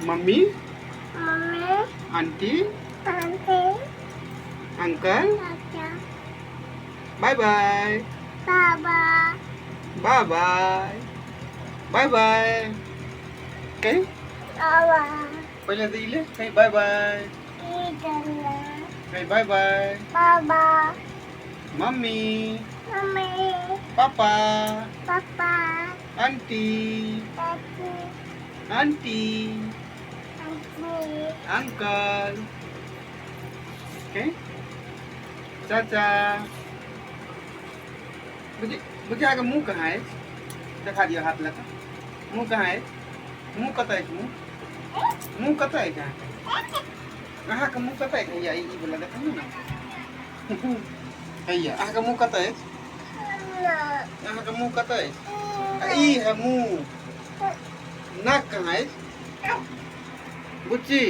Mummy, mummy, aunty, aunty, uncle. काका, bye bye. बाबा, bye bye. Bye bye. काही बाबा, पहिल्यांदा इले काही बाय बाय. इकडला, काही बाय बाय. बाबा, मम्मी, मम्मी, पापा, पप्पा, आंटी, काकी, आंटी, आंटी, अंकल. काही चाचा. मुझे मुझे आगे मुंह कहाँ है? दिखा दिया हाथ लगा. मुंह कहाँ है? मुंह कता है मुंह? मुंह कता है कहाँ? कहाँ का मुंह कता है भैया? ये बोला देखा ना. भैया कहाँ का मुंह कता है? कहाँ का मुंह कता है? ई है मुंह. नाक कहाँ है? बुच्ची